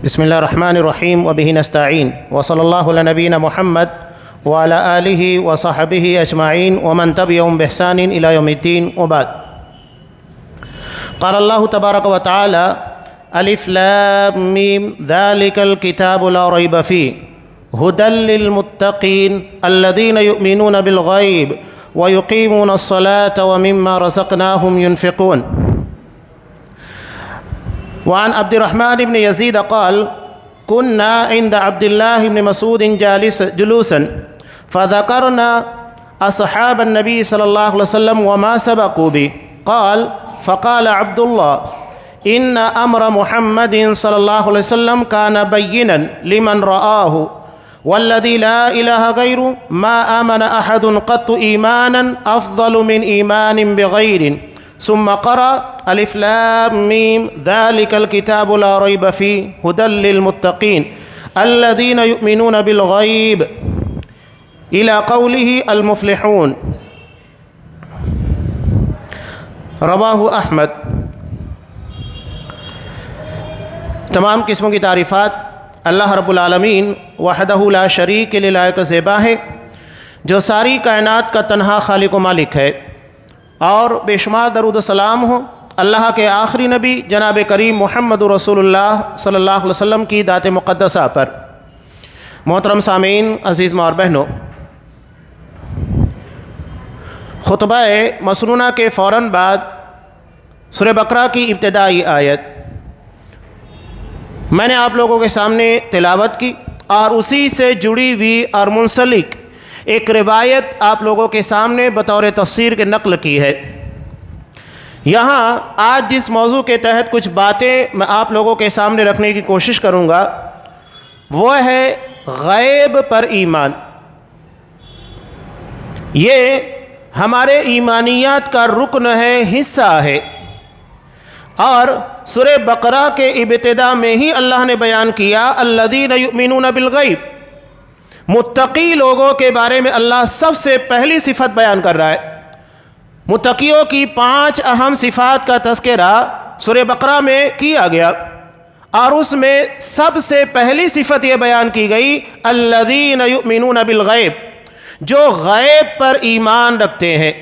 بسم الله الرحمن الرحيم وبه نستعين وصلى الله على نبينا محمد وعلى آله وصحبه أجمعين ومن تبعهم بإحسان إلى يوم الدين وبعد. قال الله تبارك وتعالى: ألف لام ميم ذلك الكتاب لا ريب فيه هدى للمتقين الذين يؤمنون بالغيب ويقيمون الصلاة ومما رزقناهم ينفقون. وعن عبد الرحمن بن يزيد قال: كنا عند عبد الله بن مسعود جلوسا فذكرنا أصحاب النبي صلى الله عليه وسلم وما سبقوا به. فقال عبد الله: إن أمر محمد صلى الله عليه وسلم كان بينا لمن رآه والذي لا إله غيره ما آمن أحد قط إيمانا أفضل من إيمان بغير. ثم قرأ: ألف لام ميم ذلك الكتاب لا ريب فيه هدى للمتقين الذين يؤمنون بالغيب إلى قوله المفلحون. رواہ احمد. تمام قسموں کی تعریفات اللہ رب العالمین وحدہ لا شریک کے لائق زیبا ہے، جو ساری کائنات کا تنہا خالق و مالک ہے، اور بے شمار درود و سلام ہو اللہ کے آخری نبی جناب کریم محمد رسول اللہ صلی اللہ علیہ وسلم کی ذات مقدسہ پر. محترم سامعین، عزیز ماں اور بہنوں، خطبہ مسنونہ کے فوراً بعد سورہ بقرہ کی ابتدائی آیت میں نے آپ لوگوں کے سامنے تلاوت کی، اور اسی سے جڑی ہوئی اور منسلک ایک روایت آپ لوگوں کے سامنے بطور تفسیر کے نقل کی ہے. یہاں آج جس موضوع کے تحت کچھ باتیں میں آپ لوگوں کے سامنے رکھنے کی کوشش کروں گا وہ ہے غیب پر ایمان. یہ ہمارے ایمانیات کا رکن ہے، حصہ ہے، اور سورہ بقرہ کے ابتدا میں ہی اللہ نے بیان کیا الذین یؤمنون بالغیب. متقی لوگوں کے بارے میں اللہ سب سے پہلی صفت بیان کر رہا ہے. متقیوں کی 5 اہم صفات کا تذکرہ سورہ بقرہ میں کیا گیا، اور اس میں سب سے پہلی صفت یہ بیان کی گئی الذین یؤمنون بالغیب، جو غیب پر ایمان رکھتے ہیں.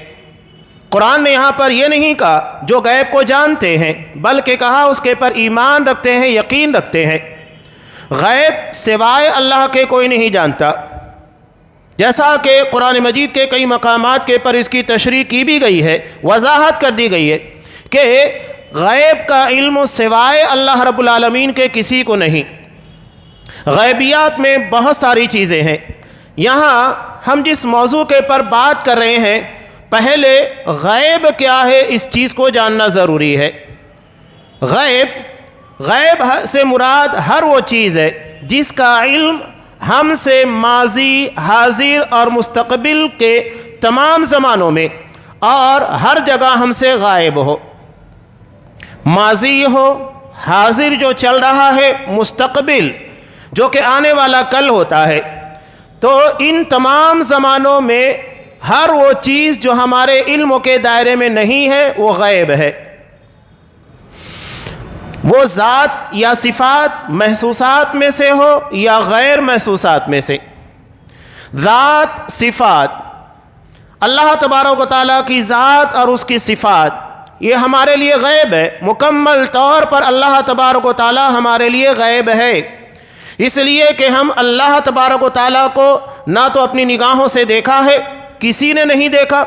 قرآن نے یہاں پر یہ نہیں کہا جو غیب کو جانتے ہیں، بلکہ کہا اس کے پر ایمان رکھتے ہیں، یقین رکھتے ہیں. غیب سوائے اللہ کے کوئی نہیں جانتا، جیسا کہ قرآن مجید کے کئی مقامات کے پر اس کی تشریح کی بھی گئی ہے، وضاحت کر دی گئی ہے کہ غیب کا علم سوائے اللہ رب العالمین کے کسی کو نہیں. غیبیات میں بہت ساری چیزیں ہیں. یہاں ہم جس موضوع کے پر بات کر رہے ہیں، پہلے غیب کیا ہے اس چیز کو جاننا ضروری ہے. غیب سے مراد ہر وہ چیز ہے جس کا علم ہم سے ماضی، حاضر اور مستقبل کے تمام زمانوں میں اور ہر جگہ ہم سے غائب ہو. ماضی ہو، حاضر جو چل رہا ہے، مستقبل جو کہ آنے والا کل ہوتا ہے. تو ان تمام زمانوں میں ہر وہ چیز جو ہمارے علم کے دائرے میں نہیں ہے وہ غیب ہے. وہ ذات یا صفات محسوسات میں سے ہو یا غیر محسوسات میں سے. ذات، صفات، اللہ تبارک و تعالیٰ کی ذات اور اس کی صفات یہ ہمارے لیے غیب ہے. مکمل طور پر اللہ تبارک و تعالیٰ ہمارے لیے غیب ہے، اس لیے کہ ہم اللہ تبارک و تعالیٰ کو نہ تو اپنی نگاہوں سے دیکھا ہے، کسی نے نہیں دیکھا.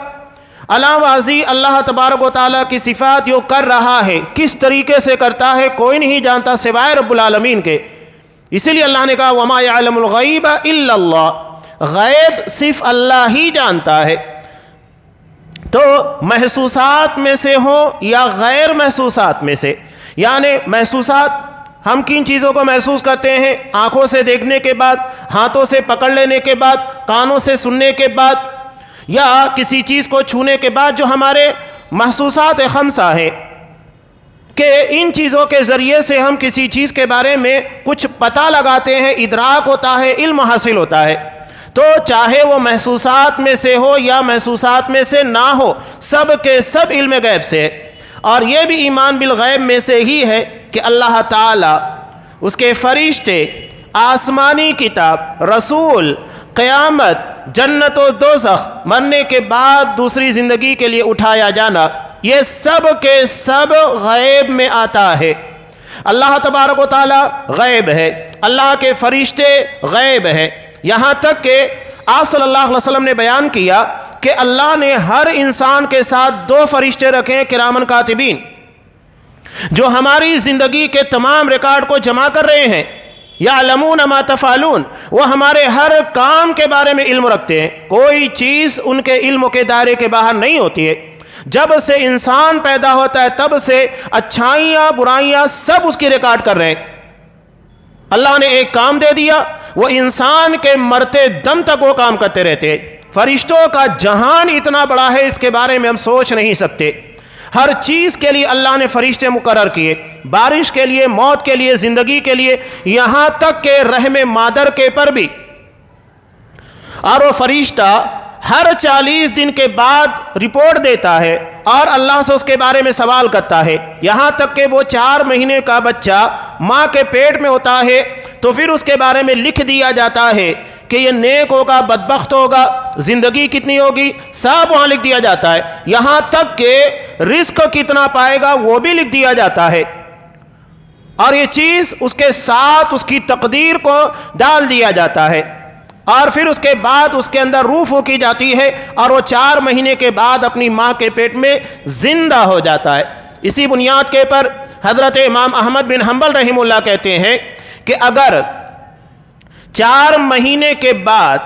علاوہ اللہ تبارک و تعالیٰ کی صفات جو کر رہا ہے، کس طریقے سے کرتا ہے، کوئی نہیں جانتا سوائے رب العالمین کے. اسی لیے اللہ نے کہا وَمَا يَعْلَمُ الْغَيْبَ إِلَّا اللَّهُ، غیب صرف اللہ ہی جانتا ہے. تو محسوسات میں سے ہو یا غیر محسوسات میں سے، یعنی محسوسات ہم کن چیزوں کو محسوس کرتے ہیں؟ آنکھوں سے دیکھنے کے بعد، ہاتھوں سے پکڑ لینے کے بعد، کانوں سے سننے کے بعد، یا کسی چیز کو چھونے کے بعد، جو ہمارے محسوسات خمسہ ہیں کہ ان چیزوں کے ذریعے سے ہم کسی چیز کے بارے میں کچھ پتہ لگاتے ہیں، ادراک ہوتا ہے، علم حاصل ہوتا ہے. تو چاہے وہ محسوسات میں سے ہو یا محسوسات میں سے نہ ہو، سب کے سب علم غیب سے ہے. اور یہ بھی ایمان بالغیب میں سے ہی ہے کہ اللہ تعالیٰ اس کے فرشتے، آسمانی کتاب، رسول، قیامت، جنت و دوزخ، مرنے کے بعد دوسری زندگی کے لیے اٹھایا جانا، یہ سب کے سب غیب میں آتا ہے۔ اللہ تبارک و تعالی غیب ہے، اللہ کے فرشتے غیب ہیں، یہاں تک کہ آپ صلی اللہ علیہ وسلم نے بیان کیا کہ اللہ نے ہر انسان کے ساتھ 2 فرشتے رکھے ہیں، کرامن کاتبین، جو ہماری زندگی کے تمام ریکارڈ کو جمع کر رہے ہیں۔ یعلمون ما تفعلون، وہ ہمارے ہر کام کے بارے میں علم رکھتے ہیں، کوئی چیز ان کے علم کے دائرے کے باہر نہیں ہوتی ہے۔ جب سے انسان پیدا ہوتا ہے تب سے اچھائیاں برائیاں سب اس کی ریکارڈ کر رہے ہیں۔ اللہ نے ایک کام دے دیا، وہ انسان کے مرتے دم تک وہ کام کرتے رہتے ہیں۔ فرشتوں کا جہان اتنا بڑا ہے، اس کے بارے میں ہم سوچ نہیں سکتے۔ ہر چیز کے لیے اللہ نے فرشتے مقرر کیے، بارش کے لیے، موت کے لیے، زندگی کے لیے، یہاں تک کہ رحم مادر کے پر بھی۔ اور وہ فرشتہ ہر 40 دن کے بعد رپورٹ دیتا ہے اور اللہ سے اس کے بارے میں سوال کرتا ہے، یہاں تک کہ وہ 4 مہینے کا بچہ ماں کے پیٹ میں ہوتا ہے تو پھر اس کے بارے میں لکھ دیا جاتا ہے کہ یہ نیک ہوگا، بدبخت ہوگا، زندگی کتنی ہوگی، سب وہاں لکھ دیا جاتا ہے، یہاں تک کہ رزق کتنا پائے گا وہ بھی لکھ دیا جاتا ہے۔ اور یہ چیز اس کے ساتھ اس کی تقدیر کو ڈال دیا جاتا ہے، اور پھر اس کے بعد اس کے اندر روح پھونکی جاتی ہے اور وہ 4 مہینے کے بعد اپنی ماں کے پیٹ میں زندہ ہو جاتا ہے۔ اسی بنیاد کے پر حضرت امام احمد بن حنبل رحمہ اللہ کہتے ہیں کہ اگر 4 مہینے کے بعد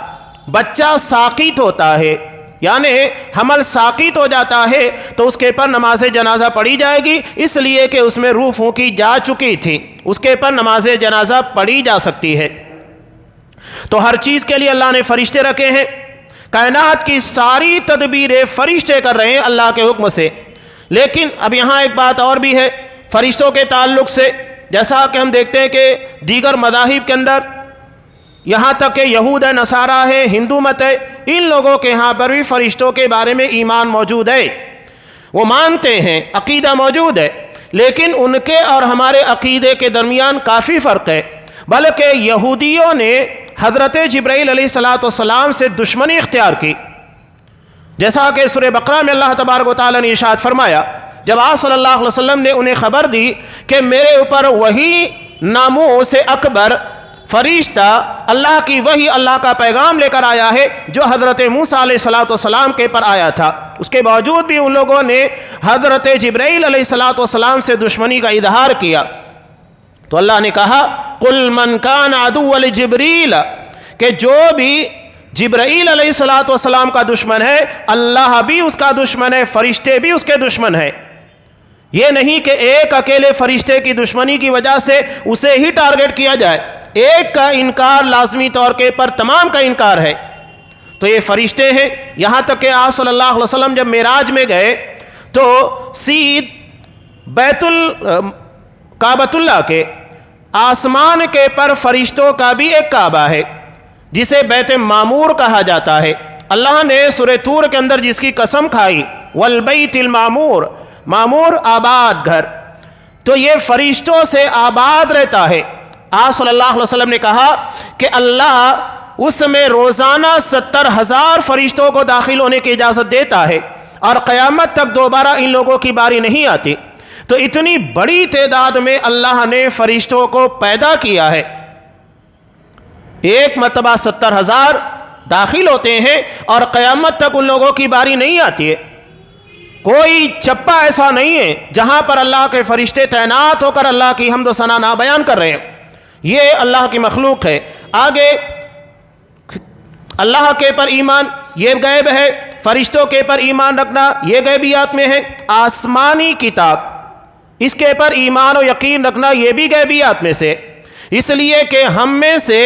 بچہ ساقط ہوتا ہے، یعنی حمل ساقط ہو جاتا ہے، تو اس کے پر نماز جنازہ پڑھی جائے گی، اس لیے کہ اس میں روح پھونکی جا چکی تھی، اس کے پر نماز جنازہ پڑھی جا سکتی ہے۔ تو ہر چیز کے لیے اللہ نے فرشتے رکھے ہیں، کائنات کی ساری تدبیریں فرشتے کر رہے ہیں اللہ کے حکم سے۔ لیکن اب یہاں ایک بات اور بھی ہے فرشتوں کے تعلق سے، جیسا کہ ہم دیکھتے ہیں کہ دیگر مذاہب کے اندر، یہاں تک کہ یہود ہے، نصارہ ہے، ہندو مت ہے، ان لوگوں کے ہاں پر بھی فرشتوں کے بارے میں ایمان موجود ہے، وہ مانتے ہیں، عقیدہ موجود ہے، لیکن ان کے اور ہمارے عقیدے کے درمیان کافی فرق ہے۔ بلکہ یہودیوں نے حضرت جبرائیل علیہ السلام سے دشمنی اختیار کی، جیسا کہ سورہ بقرہ میں اللہ تبارک و تعالیٰ نے ارشاد فرمایا، جب آپ صلی اللہ علیہ وسلم نے انہیں خبر دی کہ میرے اوپر وہی ناموس اکبر فرشتہ اللہ کی وحی، اللہ کا پیغام لے کر آیا ہے جو حضرت موسیٰ علیہ السلام کے پر آیا تھا، اس کے باوجود بھی ان لوگوں نے حضرت جبرائیل علیہ السلام سے دشمنی کا اظہار کیا، تو اللہ نے کہا قُلْ مَنْ كَانَ عَدُوًّا لِجِبْرِيلَ، کہ جو بھی جبرائیل علیہ السلام کا دشمن ہے، اللہ بھی اس کا دشمن ہے، فرشتے بھی اس کے دشمن ہیں۔ یہ نہیں کہ ایک اکیلے فرشتے کی دشمنی کی وجہ سے اسے ہی ٹارگٹ کیا جائے، ایک کا انکار لازمی طور کے پر تمام کا انکار ہے۔ تو یہ فرشتے ہیں، یہاں تک کہ آپ صلی اللہ علیہ وسلم جب معراج میں گئے تو سید کعبۃ اللہ کے آسمان کے پر فرشتوں کا بھی ایک کعبہ ہے جسے بیت معمور کہا جاتا ہے۔ اللہ نے سورہ طور کے اندر جس کی قسم کھائی، والبیت المعمور، معمور آباد گھر، تو یہ فرشتوں سے آباد رہتا ہے۔ آپ صلی اللہ علیہ وسلم نے کہا کہ اللہ اس میں روزانہ 70,000 فرشتوں کو داخل ہونے کی اجازت دیتا ہے، اور قیامت تک دوبارہ ان لوگوں کی باری نہیں آتی۔ تو اتنی بڑی تعداد میں اللہ نے فرشتوں کو پیدا کیا ہے، ایک مرتبہ 70,000 داخل ہوتے ہیں اور قیامت تک ان لوگوں کی باری نہیں آتی ہے۔ کوئی چپا ایسا نہیں ہے جہاں پر اللہ کے فرشتے تعینات ہو کر اللہ کی حمد و ثنا نہ بیان کر رہے ہیں، یہ اللہ کی مخلوق ہے۔ آگے اللہ کے پر ایمان یہ غیب ہے، فرشتوں کے پر ایمان رکھنا یہ غیبیات میں ہے۔ آسمانی کتاب، اس کے پر ایمان و یقین رکھنا یہ بھی غیبیات میں سے، اس لیے کہ ہم میں سے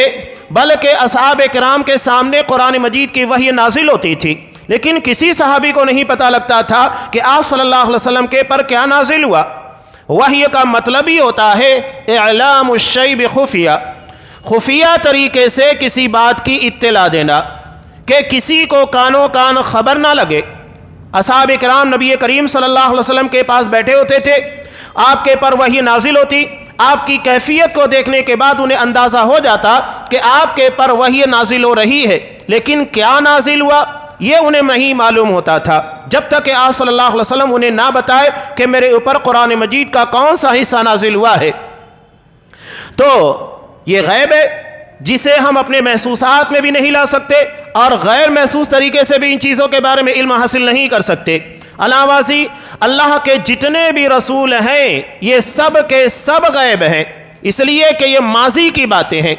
بلکہ اصحاب کرام کے سامنے قرآن مجید کی وحی نازل ہوتی تھی، لیکن کسی صحابی کو نہیں پتہ لگتا تھا کہ آپ صلی اللہ علیہ وسلم کے پر کیا نازل ہوا۔ وحی کا مطلب ہی ہوتا ہے اعلام الشیء بخفیہ، خفیہ طریقے سے کسی بات کی اطلاع دینا کہ کسی کو کانوں کان خبر نہ لگے۔ اصحاب کرام نبی کریم صلی اللہ علیہ وسلم کے پاس بیٹھے ہوتے تھے، آپ کے پر وحی نازل ہوتی، آپ کی کیفیت کو دیکھنے کے بعد انہیں اندازہ ہو جاتا کہ آپ کے پر وحی نازل ہو رہی ہے، لیکن کیا نازل ہوا یہ انہیں نہیں معلوم ہوتا تھا جب تک کہ آپ صلی اللہ علیہ وسلم انہیں نہ بتائے کہ میرے اوپر قرآن مجید کا کون سا حصہ نازل ہوا ہے۔ تو یہ غیب ہے جسے ہم اپنے محسوسات میں بھی نہیں لا سکتے اور غیر محسوس طریقے سے بھی ان چیزوں کے بارے میں علم حاصل نہیں کر سکتے۔ علاوہ ازیں اللہ کے جتنے بھی رسول ہیں یہ سب کے سب غیب ہیں، اس لیے کہ یہ ماضی کی باتیں ہیں۔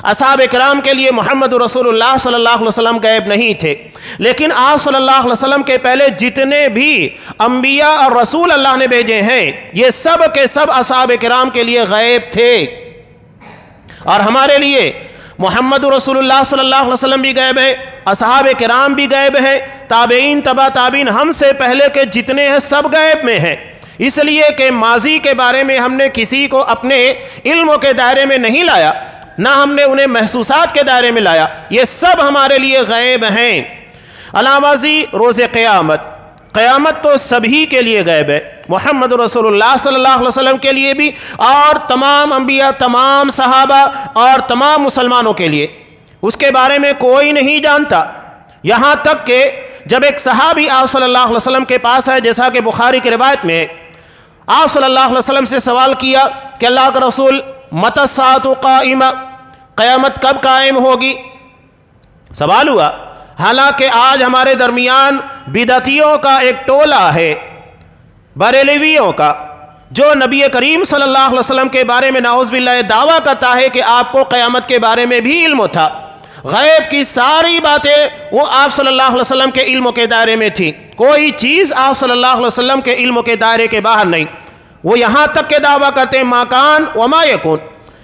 اصحاب کرام کے لیے محمد رسول اللہ صلی اللہ علیہ وسلم غیب نہیں تھے، لیکن آپ صلی اللہ علیہ وسلم کے پہلے جتنے بھی انبیاء اور رسول اللہ نے بھیجے ہیں یہ سب کے سب اصحاب کرام کے لیے غیب تھے، اور ہمارے لیے محمد رسول اللہ صلی اللہ علیہ وسلم بھی غیب ہے، اصحاب کرام بھی غیب ہے، تابعین تبع تابعین ہم سے پہلے کے جتنے ہیں سب غیب میں ہیں، اس لیے کہ ماضی کے بارے میں ہم نے کسی کو اپنے علم کے دائرے میں نہیں لایا، نہ ہم نے انہیں محسوسات کے دائرے میں لایا، یہ سب ہمارے لیے غیب ہیں۔ علاوہ ازیں روز قیامت تو سبھی کے لیے غیب ہے، محمد رسول اللہ صلی اللہ علیہ وسلم کے لیے بھی اور تمام انبیاء، تمام صحابہ اور تمام مسلمانوں کے لیے، اس کے بارے میں کوئی نہیں جانتا، یہاں تک کہ جب ایک صحابی آپ صلی اللہ علیہ وسلم کے پاس ہے، جیسا کہ بخاری کی روایت میں ہے، آپ صلی اللہ علیہ وسلم سے سوال کیا کہ اللہ کا رسول متی الساعۃ قائمہ، قیامت کب قائم ہوگی؟ سوال ہوا، حالانکہ آج ہمارے درمیان بدعتیوں کا ایک ٹولہ ہے، بریلویوں کا، جو نبی کریم صلی اللہ علیہ وسلم کے بارے میں نعوذ باللہ دعویٰ کرتا ہے کہ آپ کو قیامت کے بارے میں بھی علم تھا، غیب کی ساری باتیں وہ آپ صلی اللہ علیہ وسلم کے علم کے دائرے میں تھی، کوئی چیز آپ صلی اللہ علیہ وسلم کے علم کے دائرے کے باہر نہیں۔ وہ یہاں تک کہ دعویٰ کرتے ہیں ما کان وما یکون،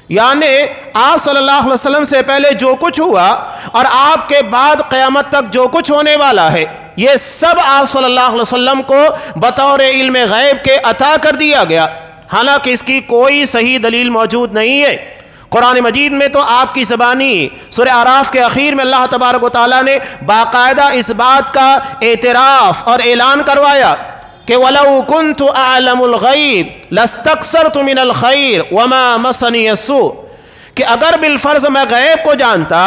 یعنی آپ صلی اللہ علیہ وسلم سے پہلے جو کچھ ہوا اور آپ کے بعد قیامت تک جو کچھ ہونے والا ہے یہ سب آپ صلی اللہ علیہ وسلم کو بطور علم غیب کے عطا کر دیا گیا، حالانکہ اس کی کوئی صحیح دلیل موجود نہیں ہے۔ قرآن مجید میں تو آپ کی زبانی سورہ اعراف کے اخیر میں اللہ تبارک و تعالیٰ نے باقاعدہ اس بات کا اعتراف اور اعلان کروایا کہ وَلَوْ كُنْتُ أَعْلَمُ الْغَيْبِ لَاسْتَكْثَرْتُ مِنَ الْخَيْرِ وَمَا مَسَّنِيَ السُّوءُ، کہ اگر بالفرض میں غیب کو جانتا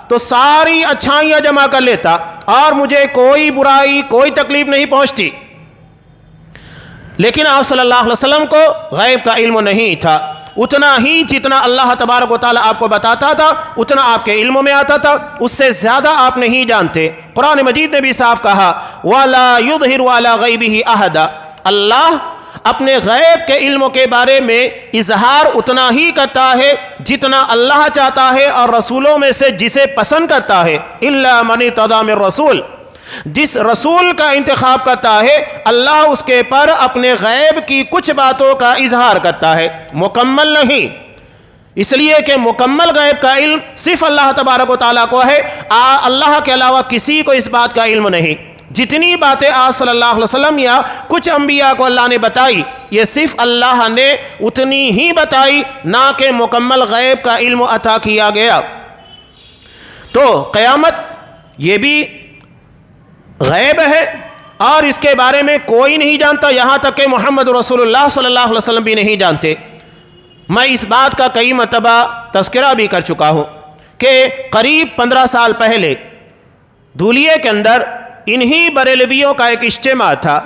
تو ساری اچھائیاں جمع کر لیتا اور مجھے کوئی برائی، کوئی تکلیف نہیں پہنچتی، لیکن آپ صلی اللہ علیہ وسلم کو غیب کا علم نہیں تھا، اتنا ہی جتنا اللہ تبارک و تعالیٰ آپ کو بتاتا تھا اتنا آپ کے علموں میں آتا تھا، اس سے زیادہ آپ نہیں جانتے۔ قرآن مجید نے بھی صاف کہا وَلَا يُظْهِرُ عَلَى غَيْبِهِ أَحَدًا، اللہ اپنے غیب کے علموں کے بارے میں اظہار اتنا ہی کرتا ہے جتنا اللہ چاہتا ہے اور رسولوں میں سے جسے پسند کرتا ہے، إِلَّا مَنِ ارْتَضَىٰ مِن رَّسُولٍ، جس رسول کا انتخاب کرتا ہے اللہ اس کے پر اپنے غیب کی کچھ باتوں کا اظہار کرتا ہے، مکمل نہیں، اس لیے کہ مکمل غیب کا علم صرف اللہ تبارک و تعالیٰ کو ہے، اللہ کے علاوہ کسی کو اس بات کا علم نہیں۔ جتنی باتیں آپ صلی اللہ علیہ وسلم یا کچھ انبیاء کو اللہ نے بتائی یہ صرف اللہ نے اتنی ہی بتائی، نہ کہ مکمل غیب کا علم عطا کیا گیا۔ تو قیامت یہ بھی غیب ہے اور اس کے بارے میں کوئی نہیں جانتا، یہاں تک کہ محمد رسول اللہ صلی اللہ علیہ وسلم بھی نہیں جانتے۔ میں اس بات کا کئی مرتبہ تذکرہ بھی کر چکا ہوں کہ قریب 15 سال پہلے دھولیے کے اندر انہی بریلویوں کا ایک اجتماع تھا،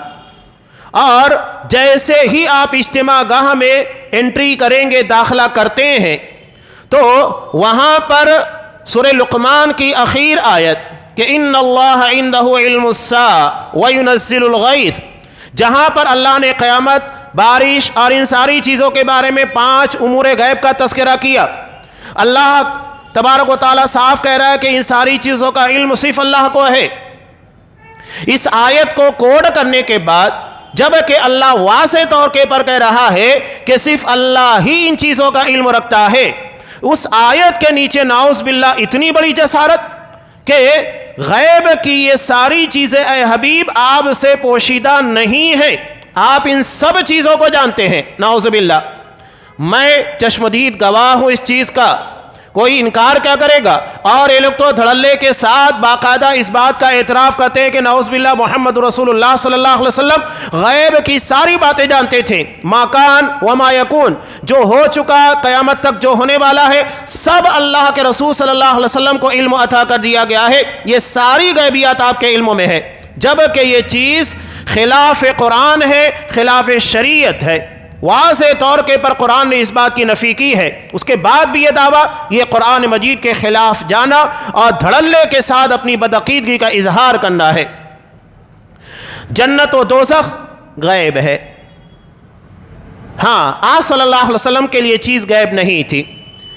اور جیسے ہی آپ اجتماع گاہ میں انٹری کریں گے، داخلہ کرتے ہیں، تو وہاں پر سورہ لقمان کی آخر آیت کہ ان اللہ عندہ علم الساعۃ وینزل الغیث، جہاں پر اللہ نے قیامت، بارش اور ان ساری چیزوں کے بارے میں 5 امور غیب کا تذکرہ کیا، اللہ تبارک و تعالیٰ صاف کہہ رہا ہے کہ ان ساری چیزوں کا علم صرف اللہ کو ہے۔ اس آیت کو کوڈ کرنے کے بعد جبکہ اللہ واضح طور پر کہہ رہا ہے کہ صرف اللہ ہی ان چیزوں کا علم رکھتا ہے، اس آیت کے نیچے نعوذ باللہ اتنی بڑی جسارت کہ غیب کی یہ ساری چیزیں اے حبیب آپ سے پوشیدہ نہیں ہیں، آپ ان سب چیزوں کو جانتے ہیں، نعوذ باللہ۔ میں چشمدید گواہ ہوں اس چیز کا، کوئی انکار کیا کرے گا؟ اور یہ لوگ تو دھڑلے کے ساتھ باقاعدہ اس بات کا اعتراف کرتے ہیں کہ نعوذ باللہ محمد رسول اللہ صلی اللہ علیہ وسلم غیب کی ساری باتیں جانتے تھے. ما کان وما یکون، جو ہو چکا قیامت تک جو ہونے والا ہے سب اللہ کے رسول صلی اللہ علیہ وسلم کو علم عطا کر دیا گیا ہے. یہ ساری غیبیات آپ کے علموں میں ہے، جبکہ یہ چیز خلاف قرآن ہے، خلاف شریعت ہے. واضح طور کے پر قرآن نے اس بات کی نفی کی ہے. اس کے بعد بھی یہ دعویٰ یہ قرآن مجید کے خلاف جانا اور دھڑلے کے ساتھ اپنی بدعقیدگی کا اظہار کرنا ہے. جنت و دوزخ غیب ہے. ہاں، آپ صلی اللہ علیہ وسلم کے لیے چیز غیب نہیں تھی،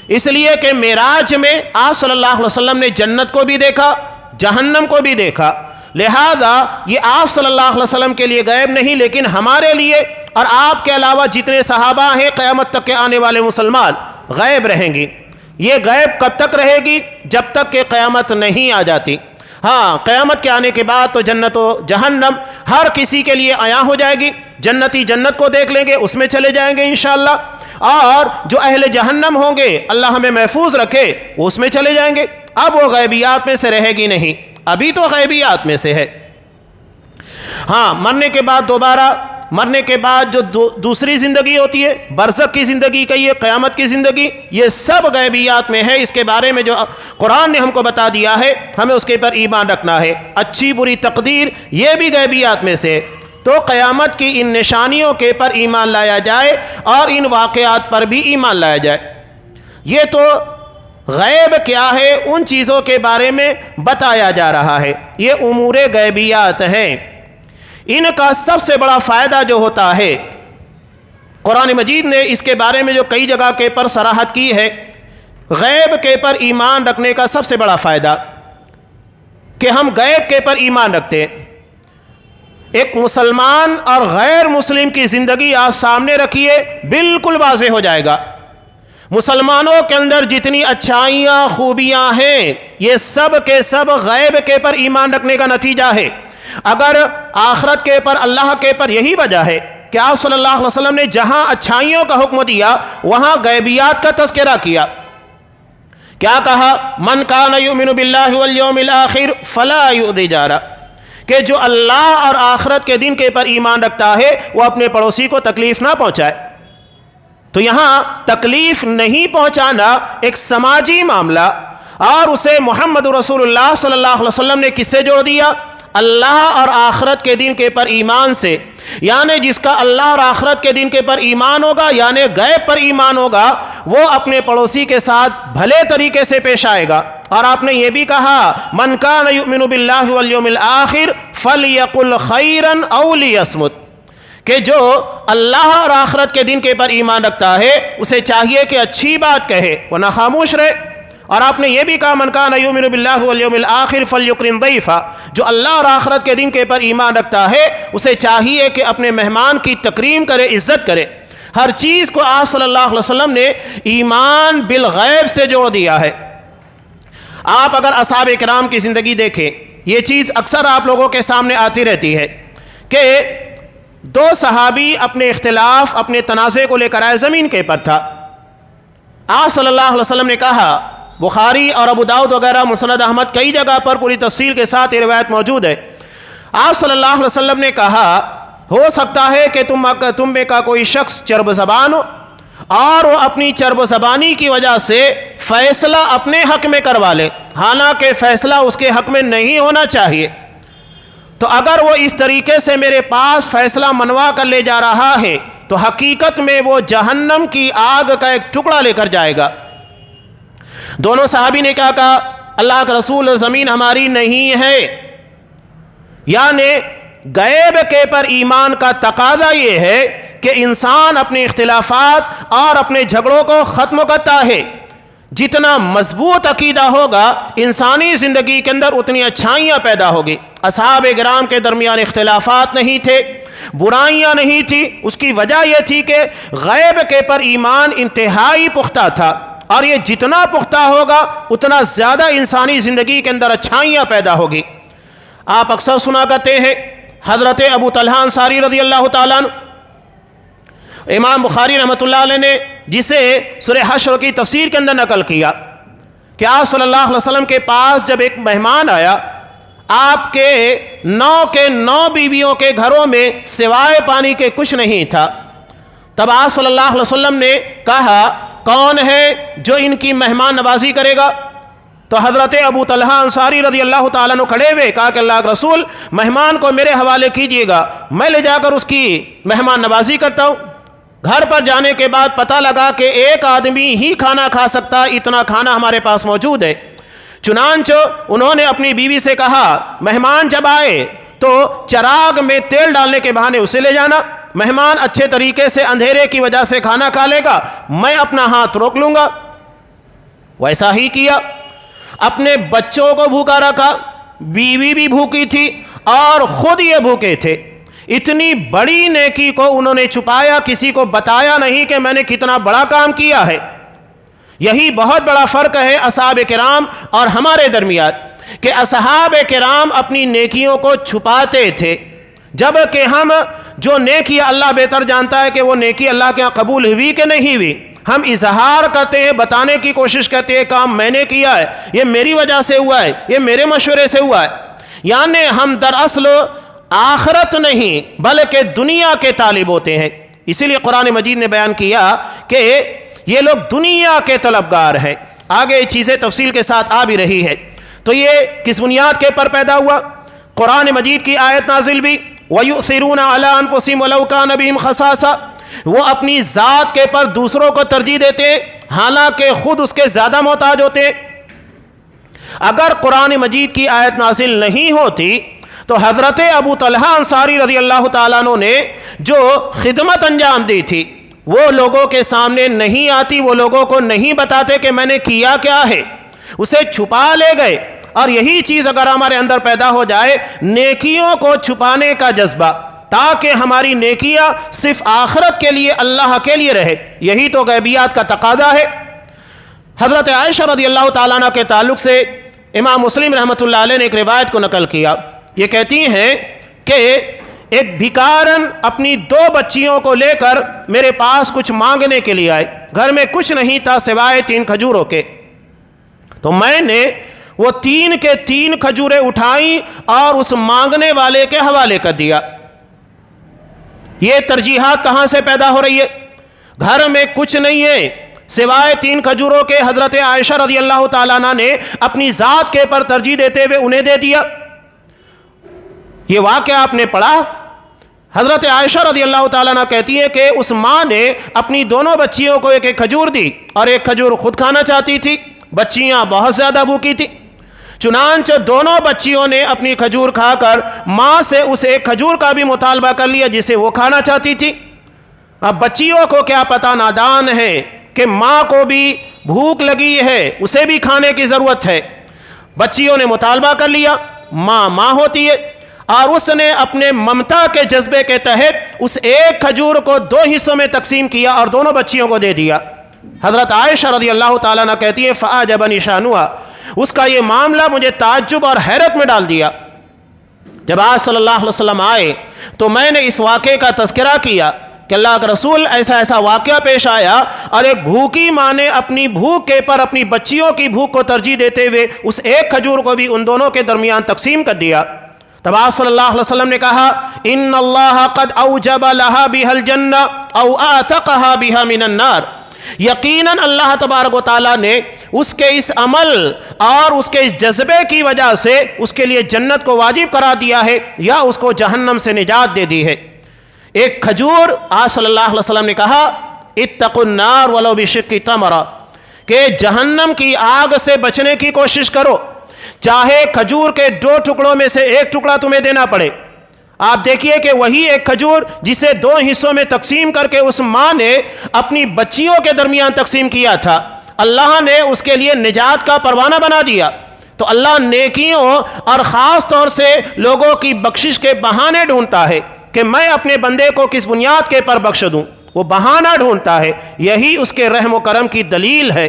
اس لیے کہ معراج میں آپ صلی اللہ علیہ وسلم نے جنت کو بھی دیکھا، جہنم کو بھی دیکھا. لہذا یہ آپ صلی اللہ علیہ وسلم کے لیے غیب نہیں، لیکن ہمارے لیے اور آپ کے علاوہ جتنے صحابہ ہیں قیامت تک کے آنے والے مسلمان غیب رہیں گی. یہ غیب کب تک رہے گی؟ جب تک کہ قیامت نہیں آ جاتی. ہاں، قیامت کے آنے کے بعد تو جنت و جہنم ہر کسی کے لیے عیاں ہو جائے گی. جنتی جنت کو دیکھ لیں گے، اس میں چلے جائیں گے انشاءاللہ، اور جو اہل جہنم ہوں گے اللہ ہمیں محفوظ رکھے وہ اس میں چلے جائیں گے. اب وہ غیبیات میں سے رہے گی نہیں، ابھی تو غیبیات میں سے ہے. ہاں، مرنے کے بعد دوبارہ، مرنے کے بعد جو دوسری زندگی ہوتی ہے، برزخ کی زندگی کہیے، قیامت کی زندگی، یہ سب غیبیات میں ہے. اس کے بارے میں جو قرآن نے ہم کو بتا دیا ہے ہمیں اس کے پر ایمان رکھنا ہے. اچھی بری تقدیر یہ بھی غیبیات میں سے. تو قیامت کی ان نشانیوں کے پر ایمان لایا جائے اور ان واقعات پر بھی ایمان لایا جائے. یہ تو غیب کیا ہے ان چیزوں کے بارے میں بتایا جا رہا ہے. یہ امور غیبیات ہیں. ان کا سب سے بڑا فائدہ جو ہوتا ہے، قرآن مجید نے اس کے بارے میں جو کئی جگہ کے پر صراحت کی ہے، غیب کے پر ایمان رکھنے کا سب سے بڑا فائدہ کہ ہم غیب کے پر ایمان رکھتے ہیں. ایک مسلمان اور غیر مسلم کی زندگی آپ سامنے رکھیے، بالکل واضح ہو جائے گا. مسلمانوں کے اندر جتنی اچھائیاں خوبیاں ہیں یہ سب کے سب غیب کے پر ایمان رکھنے کا نتیجہ ہے. اگر آخرت کے پر، اللہ کے پر یہی وجہ ہے کہ آپ صلی اللہ علیہ وسلم نے جہاں اچھائیوں کا حکم دیا وہاں غیبیات کا تذکرہ کیا. کیا کہا؟ من کان یؤمن باللہ والیوم الآخر فلا یؤذی جارہ، کہ جو اللہ اور آخرت کے دن کے پر ایمان رکھتا ہے وہ اپنے پڑوسی کو تکلیف نہ پہنچائے. تو یہاں تکلیف نہیں پہنچانا ایک سماجی معاملہ، اور اسے محمد رسول اللہ صلی اللہ علیہ وسلم نے کس سے جوڑ دیا؟ اللہ اور آخرت کے دن کے پر ایمان سے. یعنی جس کا اللہ اور آخرت کے دن کے پر ایمان ہوگا، یعنی غیب پر ایمان ہوگا، وہ اپنے پڑوسی کے ساتھ بھلے طریقے سے پیش آئے گا. اور آپ نے یہ بھی کہا من کان یؤمن باللہ والیوم الآخر فلیقل خیرا او لیصمت، کہ جو اللہ اور آخرت کے دن کے پر ایمان رکھتا ہے اسے چاہیے کہ اچھی بات کہے ورنہ خاموش رہے. اور آپ نے یہ بھی کہا من کان یؤمن باللہ والیوم الآخر فلیکرم ضیفہ، جو اللہ اور آخرت کے دن کے پر ایمان رکھتا ہے اسے چاہیے کہ اپنے مہمان کی تکریم کرے، عزت کرے. ہر چیز کو آپ صلی اللہ علیہ وسلم نے ایمان بالغیب سے جوڑ دیا ہے. آپ اگر اصحاب کرام کی زندگی دیکھیں، یہ چیز اکثر آپ لوگوں کے سامنے آتی رہتی ہے کہ دو صحابی اپنے اختلاف، اپنے تنازع کو لے کر آئے. زمین کے پر تھا. آپ صلی اللہ علیہ وسلم نے کہا، بخاری اور ابو داؤد وغیرہ، مسند احمد، کئی جگہ پر پوری تفصیل کے ساتھ یہ روایت موجود ہے. آپ صلی اللہ علیہ وسلم نے کہا ہو سکتا ہے کہ تم میں کا کوئی شخص چرب زبان ہو اور وہ اپنی چرب زبانی کی وجہ سے فیصلہ اپنے حق میں کروا لے، حالانکہ فیصلہ اس کے حق میں نہیں ہونا چاہیے. تو اگر وہ اس طریقے سے میرے پاس فیصلہ منوا کر لے جا رہا ہے تو حقیقت میں وہ جہنم کی آگ کا ایک ٹکڑا لے کر جائے گا. دونوں صحابی نے کیا کہا؟ اللہ کے رسول، زمین ہماری نہیں ہے. یعنی غیب کے پر ایمان کا تقاضا یہ ہے کہ انسان اپنے اختلافات اور اپنے جھگڑوں کو ختم کرتا ہے. جتنا مضبوط عقیدہ ہوگا انسانی زندگی کے اندر اتنی اچھائیاں پیدا ہوگی. اصحاب کرام کے درمیان اختلافات نہیں تھے، برائیاں نہیں تھی. اس کی وجہ یہ تھی کہ غیب کے پر ایمان انتہائی پختہ تھا، اور یہ جتنا پختہ ہوگا اتنا زیادہ انسانی زندگی کے اندر اچھائیاں پیدا ہوگی. آپ اکثر سنا کرتے ہیں حضرت ابو طلحہ انصاری رضی اللہ تعالیٰ عنہ، امام بخاری رحمۃ اللہ علیہ نے جسے سورہ حشر کی تفسیر کے اندر نقل کیا، کہ آپ صلی اللہ علیہ وسلم کے پاس جب ایک مہمان آیا، آپ کے 9 بیویوں کے گھروں میں سوائے پانی کے کچھ نہیں تھا، تب آپ صلی اللہ علیہ وسلم نے کہا کون ہے جو ان کی مہمان نوازی کرے گا؟ تو حضرت ابو طلحہ انصاری رضی اللہ تعالیٰ عنہ کھڑے ہوئے کہا کہ اللہ کے رسول مہمان کو میرے حوالے کیجئے گا، میں لے جا کر اس کی مہمان نوازی کرتا ہوں۔ گھر پر جانے کے بعد پتہ لگا کہ ایک آدمی ہی کھانا کھا سکتا، اتنا کھانا ہمارے پاس موجود ہے۔ چنانچہ انہوں نے اپنی بیوی سے کہا مہمان جب آئے تو چراغ میں تیل ڈالنے کے بہانے اسے لے جانا، مہمان اچھے طریقے سے اندھیرے کی وجہ سے کھانا کھا لے گا، میں اپنا ہاتھ روک لوں گا۔ ویسا ہی کیا، اپنے بچوں کو بھوکا رکھا، بیوی بھی بھوکی تھی اور خود یہ بھوکے تھے۔ اتنی بڑی نیکی کو انہوں نے چھپایا، کسی کو بتایا نہیں کہ میں نے کتنا بڑا کام کیا ہے۔ یہی بہت بڑا فرق ہے اصحاب کرام اور ہمارے درمیان، کہ اصحاب کرام اپنی نیکیوں کو چھپاتے تھے، جبکہ ہم جو نیکی اللہ بہتر جانتا ہے کہ وہ نیکی اللہ کے ہاں قبول ہوئی کہ نہیں ہوئی، ہم اظہار کرتے ہیں، بتانے کی کوشش کرتے ہیں کام میں نے کیا ہے، یہ میری وجہ سے ہوا ہے، یہ میرے مشورے سے ہوا ہے۔ یعنی ہم دراصل آخرت نہیں بلکہ دنیا کے طالب ہوتے ہیں۔ اسی لیے قرآن مجید نے بیان کیا کہ یہ لوگ دنیا کے طلبگار ہیں۔ آگے یہ چیزیں تفصیل کے ساتھ آ بھی رہی ہے۔ تو یہ کس بنیاد کے پر پیدا ہوا؟ قرآن مجید کی آیت نازل بھی وَيُؤْثِرُونَ عَلَىٰ أَنفُسِهِمْ وَلَوْ كَانَ بِهِمْ خَصَاصَةٌ، وہ اپنی ذات کے پر دوسروں کو ترجیح دیتے ہیں حالانکہ خود اس کے زیادہ محتاج ہوتے ہیں۔ اگر قرآن مجید کی آیت نازل نہیں ہوتی تو حضرت ابو طلحہ انصاری رضی اللہ تعالیٰ عنہ نے جو خدمت انجام دی تھی وہ لوگوں کے سامنے نہیں آتی، وہ لوگوں کو نہیں بتاتے کہ میں نے کیا کیا ہے، اسے چھپا لے گئے۔ اور یہی چیز اگر ہمارے اندر پیدا ہو جائے، نیکیوں کو چھپانے کا جذبہ، تاکہ ہماری نیکیاں صرف آخرت کے لیے، اللہ کے لیے رہے، یہی تو غیبیات کا تقاضا ہے۔ حضرت عائشہ رضی اللہ تعالیٰ عنہ کے تعلق سے امام مسلم رحمۃ اللہ علیہ نے ایک روایت کو نقل کیا۔ یہ کہتی ہیں کہ ایک بھکارن اپنی 2 بچیوں کو لے کر میرے پاس کچھ مانگنے کے لیے آئے، گھر میں کچھ نہیں تھا سوائے 3 کھجوروں کے، تو میں نے وہ 3 کے 3 کھجوریں اٹھائیں اور اس مانگنے والے کے حوالے کر دیا۔ یہ ترجیحات کہاں سے پیدا ہو رہی ہے؟ گھر میں کچھ نہیں ہے سوائے 3 کھجوروں کے، حضرت عائشہ رضی اللہ تعالیٰ عنہ نے اپنی ذات کے پر ترجیح دیتے ہوئے انہیں دے دیا۔ یہ واقعہ آپ نے پڑھا؟ حضرت عائشہ رضی اللہ تعالیٰ عنہ کہتی ہے کہ اس ماں نے اپنی دونوں بچیوں کو ایک ایک کھجور دی اور ایک کھجور خود کھانا چاہتی تھی، بچیاں بہت زیادہ بھوکی تھی، چنانچہ دونوں بچیوں نے اپنی کھجور کھا کر ماں سے اس ایک کھجور کا بھی مطالبہ کر لیا جسے وہ کھانا چاہتی تھی۔ اب بچیوں کو کیا پتہ، نادان ہے کہ ماں کو بھی بھوک لگی ہے، اسے بھی کھانے کی ضرورت ہے۔ بچیوں نے مطالبہ کر لیا، ماں ہوتی ہے، اور اس نے اپنے ممتا کے جذبے کے تحت اس ایک کھجور کو 2 حصوں میں تقسیم کیا اور دونوں بچیوں کو دے دیا۔ حضرت عائشہ رضی اللہ تعالیٰ عنہ کہتی ہے فَأَعْجَبَنِي شَأْنُهَا، اس کا یہ معاملہ مجھے تعجب اور حیرت میں ڈال دیا۔ جب آپ صلی اللہ علیہ وسلم آئے تو میں نے اس واقعے کا تذکرہ کیا کہ اللہ کا رسول ایسا واقعہ پیش آیا، اور ایک بھوکی ماں نے اپنی بھوک کے پر اپنی بچیوں کی بھوک کو ترجیح دیتے ہوئے اس ایک کھجور کو بھی ان دونوں کے درمیان تقسیم کر دیا۔ تب آپ صلی اللہ علیہ وسلم نے کہا ان اللہ قد اوجب لها بها الجنہ او اعتقها بها من النار، یقیناً اللہ تبارک و تعالیٰ نے اس کے اس عمل اور اس کے اس جذبے کی وجہ سے اس کے لیے جنت کو واجب کرا دیا ہے یا اس کو جہنم سے نجات دے دی ہے۔ ایک کھجور، آپ صلی اللہ علیہ وسلم نے کہا اتقوا النار ولو بشق تمرہ، کہ جہنم کی آگ سے بچنے کی کوشش کرو، چاہے کھجور کے 2 ٹکڑوں میں سے ایک ٹکڑا تمہیں دینا پڑے۔ آپ دیکھیے کہ وہی ایک کھجور جسے 2 حصوں میں تقسیم کر کے اس ماں نے اپنی بچیوں کے درمیان تقسیم کیا تھا، اللہ نے اس کے لیے نجات کا پروانہ بنا دیا۔ تو اللہ نیکیوں اور خاص طور سے لوگوں کی بخشش کے بہانے ڈھونڈتا ہے کہ میں اپنے بندے کو کس بنیاد کے پر بخش دوں، وہ بہانہ ڈھونڈتا ہے، یہی اس کے رحم و کرم کی دلیل ہے۔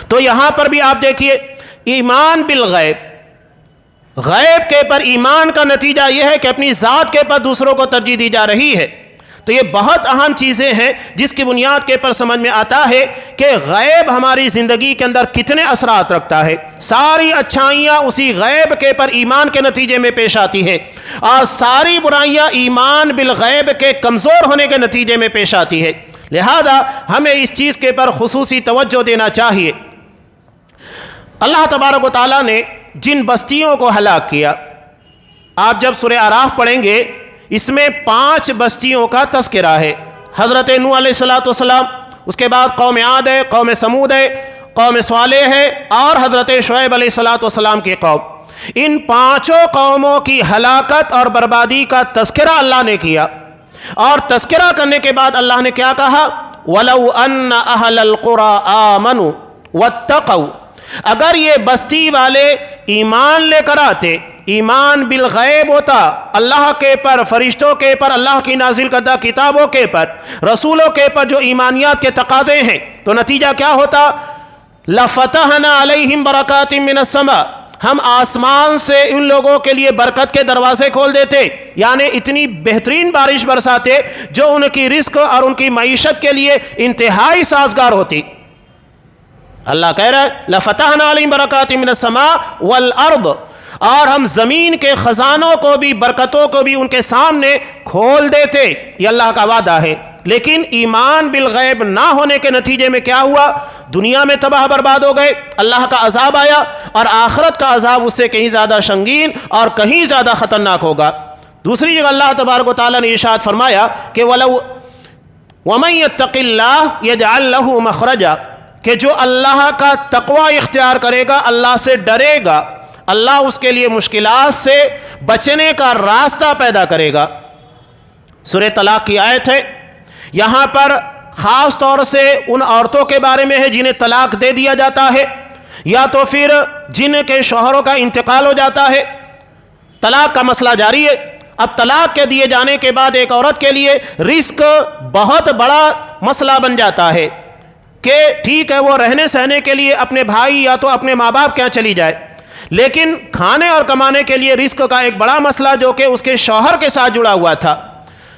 تو یہاں پر بھی آپ دیکھیے ایمان بالغیب، غیب کے پر ایمان کا نتیجہ یہ ہے کہ اپنی ذات کے پر دوسروں کو ترجیح دی جا رہی ہے۔ تو یہ بہت اہم چیزیں ہیں جس کی بنیاد کے پر سمجھ میں آتا ہے کہ غیب ہماری زندگی کے اندر کتنے اثرات رکھتا ہے۔ ساری اچھائیاں اسی غیب کے پر ایمان کے نتیجے میں پیش آتی ہیں، اور ساری برائیاں ایمان بالغیب کے کمزور ہونے کے نتیجے میں پیش آتی ہے۔ لہذا ہمیں اس چیز کے پر خصوصی توجہ دینا چاہیے۔ اللہ تبارک و تعالیٰ نے جن بستیوں کو ہلاک کیا، آپ جب سورہ اعراف پڑھیں گے اس میں 5 بستیوں کا تذکرہ ہے۔ حضرت نوح علیہ السلام، اس کے بعد قوم عاد ہے، قوم سمود ہے، قوم صالح ہے، اور حضرت شعیب علیہ السلام کی قوم۔ ان 5 قوموں کی ہلاکت اور بربادی کا تذکرہ اللہ نے کیا، اور تذکرہ کرنے کے بعد اللہ نے کیا کہا؟ وَلَوْ أَنَّ أَهْلَ الْقُرَىٰ آمَنُوا وَاتَّقَوْا، اگر یہ بستی والے ایمان لے کر آتے، ایمان بالغیب ہوتا، اللہ کے پر، فرشتوں کے پر، اللہ کی نازل کردہ کتابوں کے پر، رسولوں کے پر جو ایمانیات کے تقاضے ہیں، تو نتیجہ کیا ہوتا؟ لَفَتَحْنَا عَلَيْهِمْ بَرَكَاتٍ مِّنَ السَّمَاءِ، ہم آسمان سے ان لوگوں کے لیے برکت کے دروازے کھول دیتے، یعنی اتنی بہترین بارش برساتے جو ان کی رزق اور ان کی معیشت کے لیے انتہائی سازگار ہوتی۔ اللہ کہہ رہا ہے لَفَتَحْنَا عَلَيْهِمْ بَرَكَاتٍ مِّنَ السَّمَاءِ وَالْأَرْضِ، اور ہم زمین کے خزانوں کو بھی، برکتوں کو بھی ان کے سامنے کھول دیتے، یہ اللہ کا وعدہ ہے۔ لیکن ایمان بالغیب نہ ہونے کے نتیجے میں کیا ہوا؟ دنیا میں تباہ برباد ہو گئے، اللہ کا عذاب آیا، اور آخرت کا عذاب اس سے کہیں زیادہ سنگین اور کہیں زیادہ خطرناک ہوگا۔ دوسری جگہ اللہ تبارک و تعالیٰ نے ارشاد فرمایا کہ وَمَن يَتَّقِ اللَّهَ يَجْعَل لَّهُ مَخْرَجًا، کہ جو اللہ کا تقوی اختیار کرے گا، اللہ سے ڈرے گا، اللہ اس کے لیے مشکلات سے بچنے کا راستہ پیدا کرے گا۔ سورہ طلاق کی آیت ہے، یہاں پر خاص طور سے ان عورتوں کے بارے میں ہے جنہیں طلاق دے دیا جاتا ہے، یا تو پھر جن کے شوہروں کا انتقال ہو جاتا ہے۔ طلاق کا مسئلہ جاری ہے۔ اب طلاق کے دیے جانے کے بعد ایک عورت کے لیے رزق بہت بڑا مسئلہ بن جاتا ہے کہ ٹھیک ہے وہ رہنے سہنے کے لیے اپنے بھائی یا تو اپنے ماں باپ کے یہاں چلی جائے، لیکن کھانے اور کمانے کے لیے رزق کا ایک بڑا مسئلہ جو کہ اس کے شوہر کے ساتھ جڑا ہوا تھا۔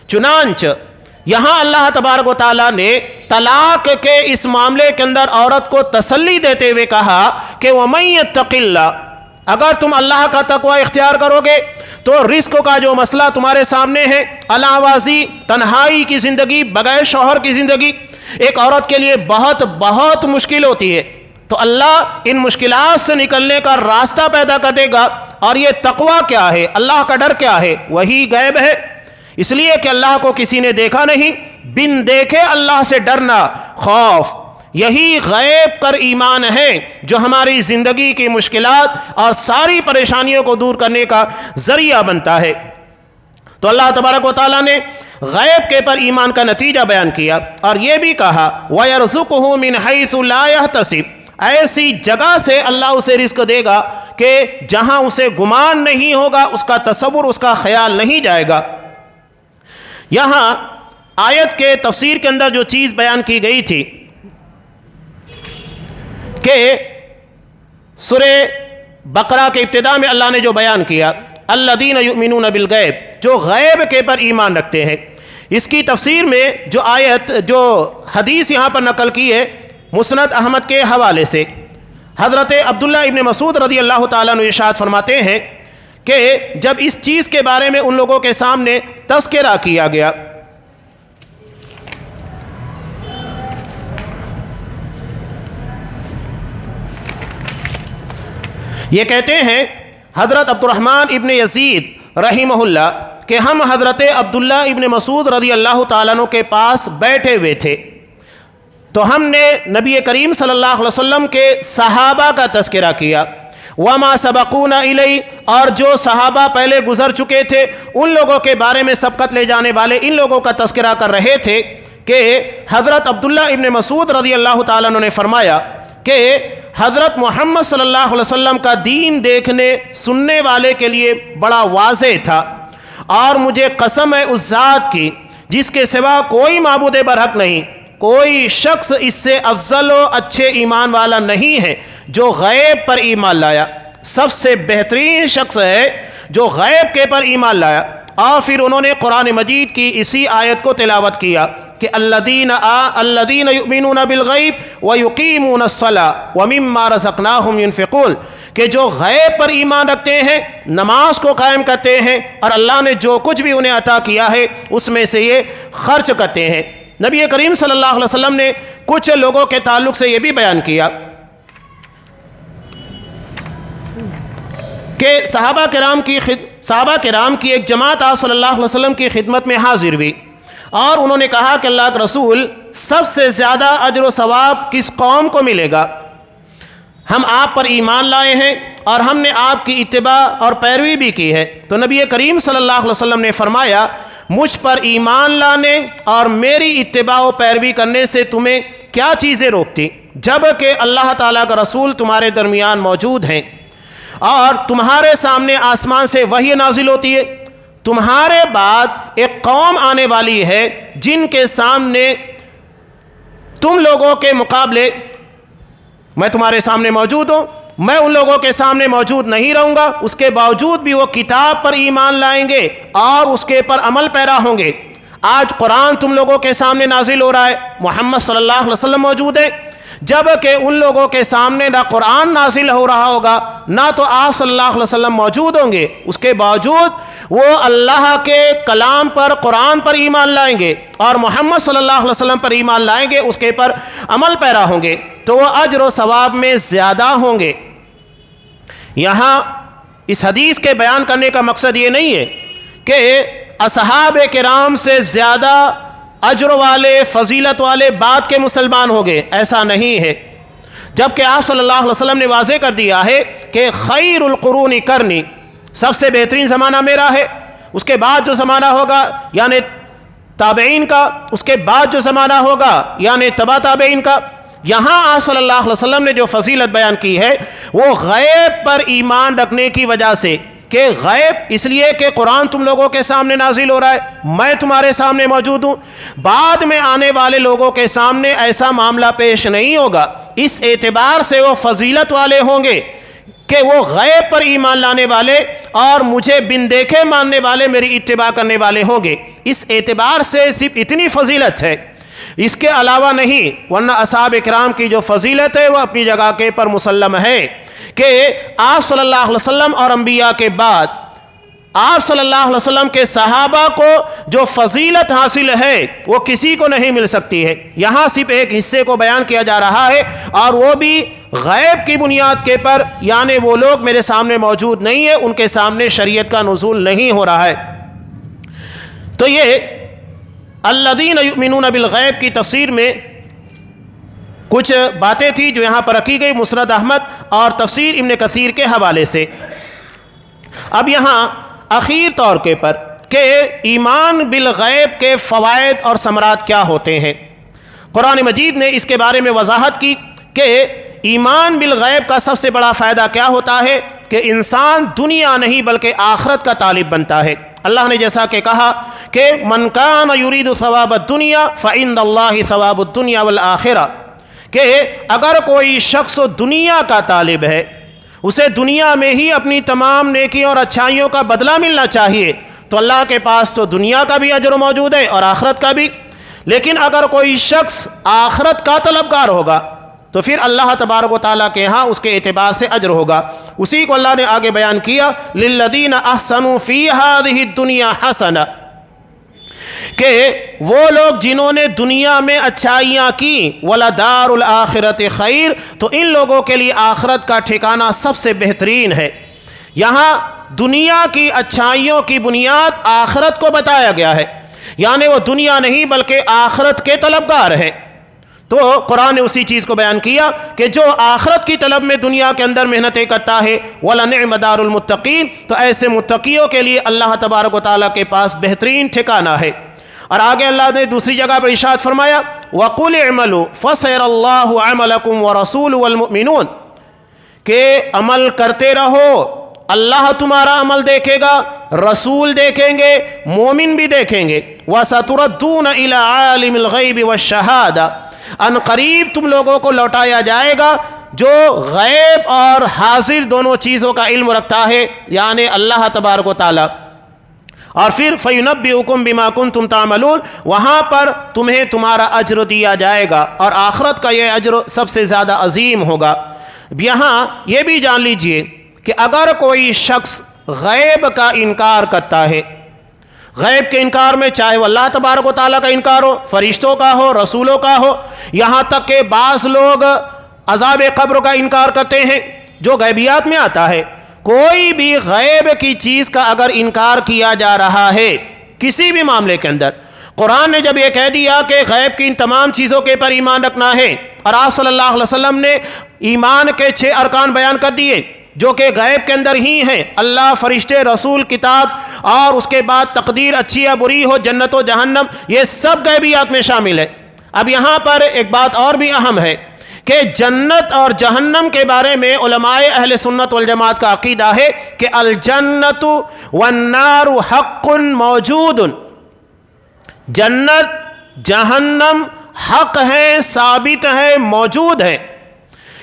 چنانچہ یہاں اللہ تبارک و تعالیٰ نے طلاق کے اس معاملے کے اندر عورت کو تسلی دیتے ہوئے کہا کہ وَمَن يَتَّقِ اللَّهَ، اگر تم اللہ کا تقوی اختیار کرو گے تو رزق کا جو مسئلہ تمہارے سامنے ہے، علاوازی، تنہائی کی زندگی، بغیر شوہر کی زندگی ایک عورت کے لیے بہت بہت مشکل ہوتی ہے، تو اللہ ان مشکلات سے نکلنے کا راستہ پیدا کر دے گا۔ اور یہ تقوی کیا ہے، اللہ کا ڈر کیا ہے؟ وہی غیب ہے، اس لیے کہ اللہ کو کسی نے دیکھا نہیں، بن دیکھے اللہ سے ڈرنا، خوف، یہی غیب پر ایمان ہے جو ہماری زندگی کی مشکلات اور ساری پریشانیوں کو دور کرنے کا ذریعہ بنتا ہے۔ تو اللہ تبارک و تعالیٰ نے غیب کے پر ایمان کا نتیجہ بیان کیا، اور یہ بھی کہا وَيَرْزُقُهُ مِنْ حَيْثُ لَا يَحْتَسِبُ، ایسی جگہ سے اللہ اسے رزق دے گا کہ جہاں اسے گمان نہیں ہوگا، اس کا تصور، اس کا خیال نہیں جائے گا۔ یہاں آیت کے تفسیر کے اندر جو چیز بیان کی گئی تھی کہ سورہ بقرہ کے ابتدا میں اللہ نے جو بیان کیا الذین یؤمنون بالغیب، جو غیب کے پر ایمان رکھتے ہیں، اس کی تفسیر میں جو آیت، جو حدیث یہاں پر نقل کی ہے مسند احمد کے حوالے سے، حضرت عبداللہ ابن مسعود رضی اللہ تعالیٰ عنہ ارشاد فرماتے ہیں کہ جب اس چیز کے بارے میں ان لوگوں کے سامنے تذکرہ کیا گیا، یہ کہتے ہیں حضرت عبد الرحمن ابن یزید رحمہ اللہ کہ ہم حضرت عبداللہ ابن مسعود رضی اللہ تعالیٰ عنہ کے پاس بیٹھے ہوئے تھے، تو ہم نے نبی کریم صلی اللہ علیہ وسلم کے صحابہ کا تذکرہ کیا، وَمَا سَبَقُونَ إِلَيْهِ، اور جو صحابہ پہلے گزر چکے تھے ان لوگوں کے بارے میں سبقت لے جانے والے ان لوگوں کا تذکرہ کر رہے تھے کہ حضرت عبداللہ ابن مسعود رضی اللہ تعالیٰ عنہ نے فرمایا کہ حضرت محمد صلی اللہ علیہ وسلم کا دین دیکھنے سننے والے کے لیے بڑا واضح تھا، اور مجھے قسم ہے اس ذات کی جس کے سوا کوئی معبود برحق نہیں، کوئی شخص اس سے افضل و اچھے ایمان والا نہیں ہے جو غیب پر ایمان لایا، سب سے بہترین شخص ہے جو غیب کے پر ایمان لایا۔ اور پھر انہوں نے قرآن مجید کی اسی آیت کو تلاوت کیا کہ الذین یؤمنون بالغیب ویقیمون الصلاۃ ومما رزقناہم ینفقون، کہ جو غیب پر ایمان رکھتے ہیں، نماز کو قائم کرتے ہیں، اور اللہ نے جو کچھ بھی انہیں عطا کیا ہے اس میں سے یہ خرچ کرتے ہیں۔ نبی کریم صلی اللہ علیہ وسلم نے کچھ لوگوں کے تعلق سے یہ بھی بیان کیا کہ صحابہ کرام کی ایک جماعت آپ صلی اللہ علیہ وسلم کی خدمت میں حاضر ہوئی، اور انہوں نے کہا کہ اللہ کے رسول، سب سے زیادہ اجر و ثواب کس قوم کو ملے گا؟ ہم آپ پر ایمان لائے ہیں اور ہم نے آپ کی اتباع اور پیروی بھی کی ہے۔ تو نبی کریم صلی اللہ علیہ وسلم نے فرمایا، مجھ پر ایمان لانے اور میری اتباع و پیروی کرنے سے تمہیں کیا چیزیں روکتی، جب کہ اللہ تعالیٰ کا رسول تمہارے درمیان موجود ہیں اور تمہارے سامنے آسمان سے وحی نازل ہوتی ہے؟ تمہارے بعد ایک قوم آنے والی ہے جن کے سامنے تم لوگوں کے مقابلے میں تمہارے سامنے موجود ہوں، میں ان لوگوں کے سامنے موجود نہیں رہوں گا، اس کے باوجود بھی وہ کتاب پر ایمان لائیں گے اور اس کے پر عمل پیرا ہوں گے۔ آج قرآن تم لوگوں کے سامنے نازل ہو رہا ہے، محمد صلی اللہ علیہ وسلم موجود ہے، جب کہ ان لوگوں کے سامنے نہ قرآن نازل ہو رہا ہوگا نہ تو آپ صلی اللہ علیہ وسلم موجود ہوں گے، اس کے باوجود وہ اللہ کے کلام پر، قرآن پر ایمان لائیں گے اور محمد صلی اللہ علیہ وسلم پر ایمان لائیں گے، اس کے پر عمل پیرا ہوں گے، تو وہ اجر و ثواب میں زیادہ ہوں گے۔ یہاں اس حدیث کے بیان کرنے کا مقصد یہ نہیں ہے کہ اصحاب کرام سے زیادہ اجر والے، فضیلت والے بعد کے مسلمان ہو گئے، ایسا نہیں ہے، جبکہ آپ صلی اللہ علیہ وسلم نے واضح کر دیا ہے کہ خیر القرون قرنی، سب سے بہترین زمانہ میرا ہے، اس کے بعد جو زمانہ ہوگا یعنی تابعین کا، اس کے بعد جو زمانہ ہوگا یعنی تبع تابعین کا۔ یہاں آپ صلی اللہ علیہ وسلم نے جو فضیلت بیان کی ہے وہ غیب پر ایمان رکھنے کی وجہ سے، کہ غیب اس لیے کہ قرآن تم لوگوں کے سامنے نازل ہو رہا ہے، میں تمہارے سامنے موجود ہوں، بعد میں آنے والے لوگوں کے سامنے ایسا معاملہ پیش نہیں ہوگا، اس اعتبار سے وہ فضیلت والے ہوں گے کہ وہ غیب پر ایمان لانے والے اور مجھے بن دیکھے ماننے والے، میری اتباع کرنے والے ہوں گے، اس اعتبار سے صرف اتنی فضیلت ہے، اس کے علاوہ نہیں، ورنہ اصحاب کرام کی جو فضیلت ہے وہ اپنی جگہ کے پر مسلم ہے کہ آپ صلی اللہ علیہ وسلم اور انبیاء کے بعد آپ صلی اللہ علیہ وسلم کے صحابہ کو جو فضیلت حاصل ہے وہ کسی کو نہیں مل سکتی ہے۔ یہاں صرف ایک حصے کو بیان کیا جا رہا ہے اور وہ بھی غیب کی بنیاد کے پر، یعنی وہ لوگ میرے سامنے موجود نہیں ہیں، ان کے سامنے شریعت کا نزول نہیں ہو رہا ہے۔ تو یہ الذین یؤمنون بالغیب کی تفسیر میں کچھ باتیں تھیں جو یہاں پر رکھی گئی مسند احمد اور تفسیر ابن کثیر کے حوالے سے۔ اب یہاں اخیر طور کے پر کہ ایمان بالغیب کے فوائد اور ثمرات کیا ہوتے ہیں، قرآن مجید نے اس کے بارے میں وضاحت کی کہ ایمان بالغیب کا سب سے بڑا فائدہ کیا ہوتا ہے کہ انسان دنیا نہیں بلکہ آخرت کا طالب بنتا ہے۔ اللہ نے جیسا کہ کہا کہ من کان یرید ثواب الدنیا فعند اللہ ثواب الدنیا والآخرہ، کہ اگر کوئی شخص دنیا کا طالب ہے، اسے دنیا میں ہی اپنی تمام نیکیوں اور اچھائیوں کا بدلہ ملنا چاہیے، تو اللہ کے پاس تو دنیا کا بھی اجر موجود ہے اور آخرت کا بھی۔ لیکن اگر کوئی شخص آخرت کا طلبگار ہوگا تو پھر اللہ تبارک و تعالیٰ کے ہاں اس کے اعتبار سے اجر ہوگا۔ اسی کو اللہ نے آگے بیان کیا، للذین احسنوا فی ہذہ الدنیا حسنہ، کہ وہ لوگ جنہوں نے دنیا میں اچھائیاں کی، ولدار الآخرۃ خیر، تو ان لوگوں کے لیے آخرت کا ٹھکانہ سب سے بہترین ہے۔ یہاں دنیا کی اچھائیوں کی بنیاد آخرت کو بتایا گیا ہے، یعنی وہ دنیا نہیں بلکہ آخرت کے طلبگار ہے۔ تو قرآن نے اسی چیز کو بیان کیا کہ جو آخرت کی طلب میں دنیا کے اندر محنتیں کرتا ہے، وَلَنِعْمَ دَارُ الْمُتَّقِينَ، تو ایسے متقیوں کے لیے اللہ تبارک و تعالیٰ کے پاس بہترین ٹھکانہ ہے۔ اور آگے اللہ نے دوسری جگہ پر ارشاد فرمایا، وَقُلِ اعْمَلُوا فَسَيَرَ اللَّهُ عَمَلَكُمْ وَرَسُولُهُ وَالْمُؤْمِنُونَ، کہ عمل کرتے رہو، اللہ تمہارا عمل دیکھے گا، رسول دیکھیں گے، مومن بھی دیکھیں گے۔ وَسَتُرَدُّونَ إِلَىٰ عَالِمِ الْغَيْبِ وَالشَّهَادَةِ، ان قریب تم لوگوں کو لوٹایا جائے گا جو غیب اور حاضر دونوں چیزوں کا علم رکھتا ہے، یعنی اللہ تبارک و تعالی، اور پھر فَيُنَبِّئُكُم بِمَا كُنتُمْ تَعْمَلُونَ، وہاں پر تمہیں تمہارا اجر دیا جائے گا، اور آخرت کا یہ اجر سب سے زیادہ عظیم ہوگا۔ یہاں یہ بھی جان لیجئے کہ اگر کوئی شخص غیب کا انکار کرتا ہے، غیب کے انکار میں چاہے وہ اللہ تبارک و تعالیٰ کا انکار ہو، فرشتوں کا ہو، رسولوں کا ہو، یہاں تک کہ بعض لوگ عذاب قبر کا انکار کرتے ہیں جو غیبیات میں آتا ہے، کوئی بھی غیب کی چیز کا اگر انکار کیا جا رہا ہے کسی بھی معاملے کے اندر، قرآن نے جب یہ کہہ دیا کہ غیب کی ان تمام چیزوں کے پر ایمان رکھنا ہے، اور آپ صلی اللہ علیہ وسلم نے ایمان کے 6 ارکان بیان کر دیے جو کہ غیب کے اندر ہی ہیں، اللہ، فرشتے، رسول، کتاب، اور اس کے بعد تقدیر اچھی یا بری ہو، جنت و جہنم، یہ سب غیبیات میں شامل ہے۔ اب یہاں پر ایک بات اور بھی اہم ہے کہ جنت اور جہنم کے بارے میں علماء اہل سنت والجماعت کا عقیدہ ہے کہ الجنت والنار حق موجود، جنت جہنم حق ہے، ثابت ہے، موجود ہے۔